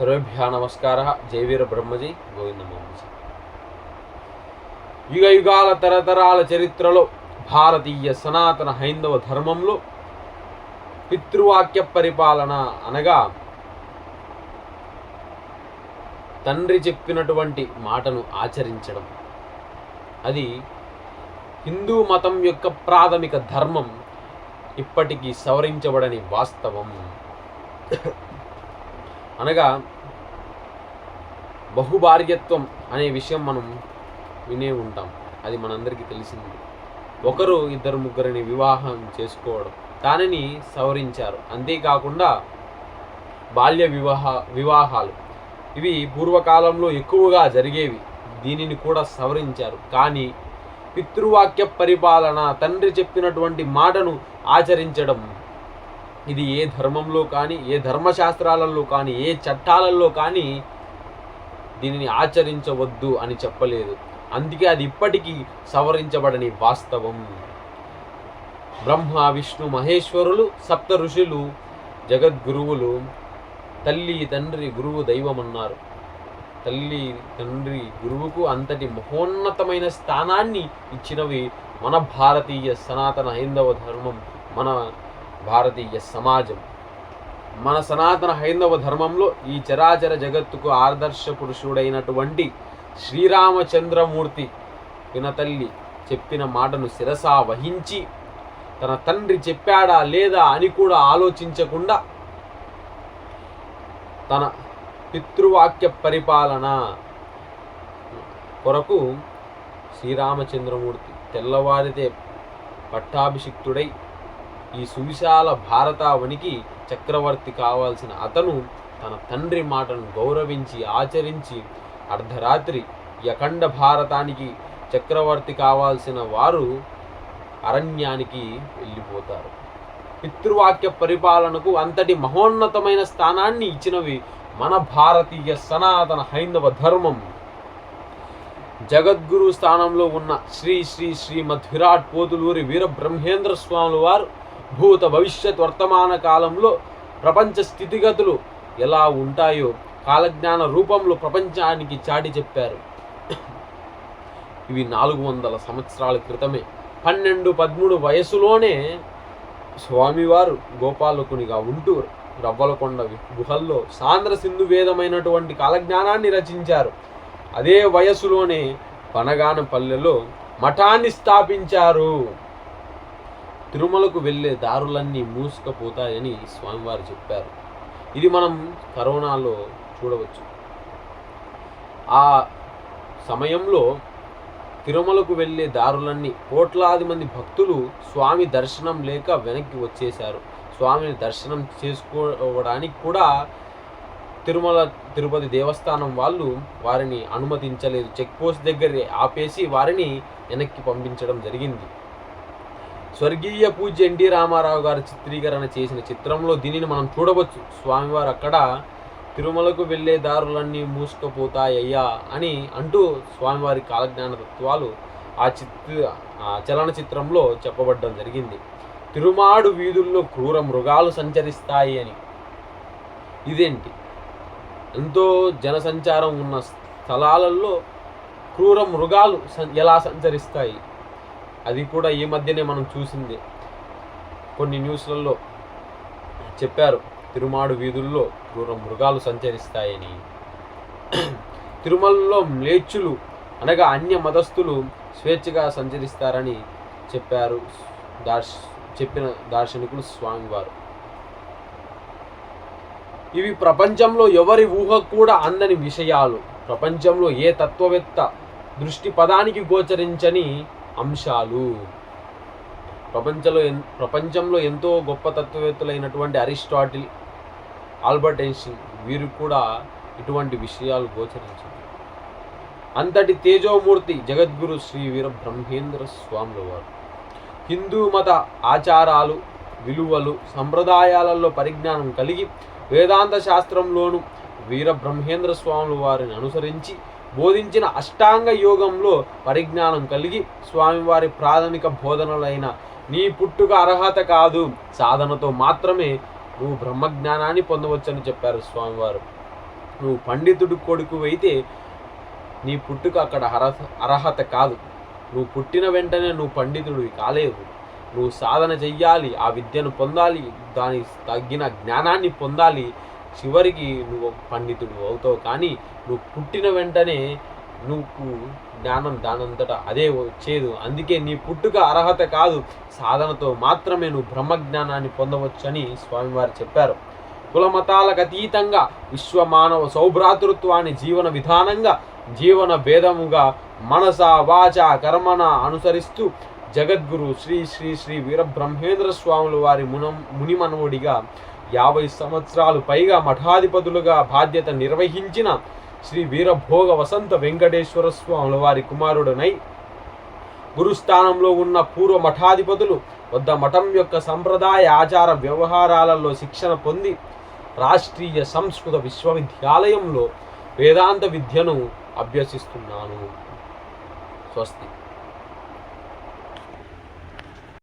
సర్వేభ్యः నమస్కారः. జయవీర బ్రహ్మజీ గోవిందమాంబజీ. యుగ యుగాల తరతరాల చరిత్రలో భారతీయ సనాతన హైందవ ధర్మంలో పితృవాక్య పరిపాలన అనగా తండ్రి చెప్పినటువంటి మాటను ఆచరించడం, అది హిందూ మతం యొక్క ప్రాథమిక ధర్మం, ఇప్పటికీ సవరించబడని వాస్తవం. అనగా బహుభార్యత్వం అనే విషయం మనం వినే ఉంటాం, అది మనందరికీ తెలిసింది. ఒకరు ఇద్దరు ముగ్గురిని వివాహం చేసుకోవడం, దానిని సవరించారు. అంతేకాకుండా బాల్య వివాహాలు ఇవి పూర్వకాలంలో ఎక్కువగా జరిగేవి, దీనిని కూడా సవరించారు. కానీ పితృవాక్య పరిపాలన, తండ్రి చెప్పినటువంటి మాటను ఆచరించడం, ఇది ఏ ధర్మంలో కానీ, ఏ ధర్మశాస్త్రాలలో కానీ, ఏ చట్టాలలో కానీ దీనిని ఆచరించవద్దు అని చెప్పలేదు. అందుకే అది ఇప్పటికీ సవరించబడని వాస్తవం. బ్రహ్మ విష్ణు మహేశ్వరులు, సప్త ఋషులు, జగద్గురువులు, తల్లి తండ్రి గురువు దైవం అన్నారు. తల్లి తండ్రి గురువుకు అంతటి మహోన్నతమైన స్థానాన్ని ఇచ్చినవి మన భారతీయ సనాతన హైందవ ధర్మం, మన భారతీయ సమాజం. మన సనాతన హైందవ ధర్మంలో ఈ చరాచర జగత్తుకు ఆదర్శ పురుషుడైనటువంటి శ్రీరామచంద్రమూర్తి పినతల్లి చెప్పిన మాటను శిరసా వహించి, తన తండ్రి చెప్పాడా లేదా అని కూడా ఆలోచించకుండా తన పితృవాక్య పరిపాలన కొరకు శ్రీరామచంద్రమూర్తి తెల్లవారితే పట్టాభిషిక్తుడై ఈ సువిశాల భారతావనికి చక్రవర్తి కావాల్సిన అతను తన తండ్రి మాటను గౌరవించి ఆచరించి అర్ధరాత్రి అఖండ భారతానికి చక్రవర్తి కావాల్సిన వారు అరణ్యానికి వెళ్ళిపోతారు. పితృవాక్య పరిపాలనకు అంతటి మహోన్నతమైన స్థానాన్ని ఇచ్చినవి మన భారతీయ సనాతన హైందవ ధర్మం. జగద్గురు స్థానంలో ఉన్న శ్రీ శ్రీ శ్రీమద్ విరాట్ పోతులూరి వీర బ్రహ్మేంద్ర స్వాముల వారు భూత భవిష్యత్ వర్తమాన కాలంలో ప్రపంచ స్థితిగతులు ఎలా ఉంటాయో కాలజ్ఞాన రూపంలో ప్రపంచానికి చాటి చెప్పారు. ఇవి 400 సంవత్సరాల క్రితమే. 12-13 వయసులోనే స్వామివారు గోపాలకునిగా ఉంటూ రవ్వలకొండ గుహల్లో సాంద్ర సింధు వేదమైనటువంటి కాలజ్ఞానాన్ని రచించారు. అదే వయసులోనే పనగానపల్లెలో మఠాన్ని స్థాపించారు. తిరుమలకు వెళ్ళే దారులన్నీ మూసుకుపోతాయని స్వామివారు చెప్పారు. ఇది మనం కరోనాలో చూడవచ్చు. ఆ సమయంలో తిరుమలకు వెళ్ళే దారులన్నీ కోట్లాది మంది భక్తులు స్వామి దర్శనం లేక వెనక్కి వచ్చేశారు. స్వామిని దర్శనం చేసుకోవడానికి కూడా తిరుమల తిరుపతి దేవస్థానం వాళ్ళు వారిని అనుమతించలేదు. చెక్ పోస్ట్ దగ్గర ఆపేసి వారిని వెనక్కి పంపించడం జరిగింది. స్వర్గీయ పూజ్య ఎన్టీ రామారావు గారు చిత్రీకరణ చేసిన చిత్రంలో దీనిని మనం చూడవచ్చు. స్వామివారు అక్కడ తిరుమలకు వెళ్ళే దారులన్నీ మూసుకుపోతాయ్యా అని అంటూ స్వామివారి కాలజ్ఞాన తత్వాలు ఆ చలనచిత్రంలో చెప్పబడడం జరిగింది. తిరుమాడు వీధుల్లో క్రూర మృగాలు సంచరిస్తాయి అని. ఇదేంటి, ఎంతో జనసంచారం ఉన్న స్థలాలలో క్రూర మృగాలు ఎలా సంచరిస్తాయి? అది కూడా ఈ మధ్యనే మనం చూసింది. కొన్ని న్యూస్లలో చెప్పారు, తిరుమాడు వీధుల్లో క్రూర మృగాలు సంచరిస్తాయని. తిరుమలలో మ్లేచ్చులు అనగా అన్య మతస్థులు స్వేచ్ఛగా సంచరిస్తారని చెప్పిన దార్శనికులు స్వామివారు. ఇవి ప్రపంచంలో ఎవరి ఊహ కూడా అందని విషయాలు. ప్రపంచంలో ఏ తత్వవేత్త దృష్టి పదానికి గోచరించని అంశాలు. ప్రపంచంలో ఎంతో గొప్ప తత్వవేత్తలైనటువంటి అరిస్టాటిల్, ఆల్బర్ట్ ఐన్స్టీన్ వీరు కూడా ఇటువంటి విషయాలు గోచరించారు. అంతటి తేజోమూర్తి జగద్గురు శ్రీ వీర బ్రహ్మేంద్ర స్వాముల వారు హిందూ మత ఆచారాలు, విలువలు, సంప్రదాయాలలో పరిజ్ఞానం కలిగి వేదాంత శాస్త్రంలోను వీర బ్రహ్మేంద్ర స్వాముల వారిని అనుసరించి బోధించిన అష్టాంగ యోగంలో పరిజ్ఞానం కలిగి స్వామివారి ప్రాథమిక బోధనలైన నీ పుట్టుక అర్హత కాదు, సాధనతో మాత్రమే నువ్వు బ్రహ్మజ్ఞానాన్ని పొందవచ్చని చెప్పారు స్వామివారు. నువ్వు పండితుడు కొడుకు అయితే నీ పుట్టుక అక్కడ అర్హత కాదు. నువ్వు పుట్టిన వెంటనే నువ్వు పండితుడివి కాలేవు. నువ్వు సాధన చెయ్యాలి, ఆ విద్యను పొందాలి, దానికి తగ్గిన జ్ఞానాన్ని పొందాలి, చివరికి నువ్వు పండితుడు అవుతావు. కానీ నువ్వు పుట్టిన వెంటనే నువ్వు జ్ఞానం దానంతటా అదే వచ్చేది. అందుకే నీ పుట్టుక అర్హత కాదు, సాధనతో మాత్రమే నువ్వు బ్రహ్మజ్ఞానాన్ని పొందవచ్చని స్వామివారు చెప్పారు. కులమతాలకు అతీతంగా విశ్వమానవ సౌభ్రాతృత్వాన్ని జీవన విధానంగా, జీవన భేదముగా మనస వాచ కర్మణ అనుసరిస్తూ జగద్గురు శ్రీ శ్రీ శ్రీ వీరబ్రహ్మేంద్ర స్వాముల వారి మునిమనవుడిగా 50 సంవత్సరాలు పైగా మఠాధిపతులుగా బాధ్యత నిర్వహించిన శ్రీ వీరభోగ వసంత వెంకటేశ్వర స్వాముల వారి కుమారుడనై గురుస్థానంలో ఉన్న పూర్వ మఠాధిపతులు వద్ద మఠం యొక్క సంప్రదాయ ఆచార వ్యవహారాలలో శిక్షణ పొంది రాష్ట్రీయ సంస్కృత విశ్వవిద్యాలయంలో వేదాంత విద్యను అభ్యసిస్తున్నాను. స్వస్తి.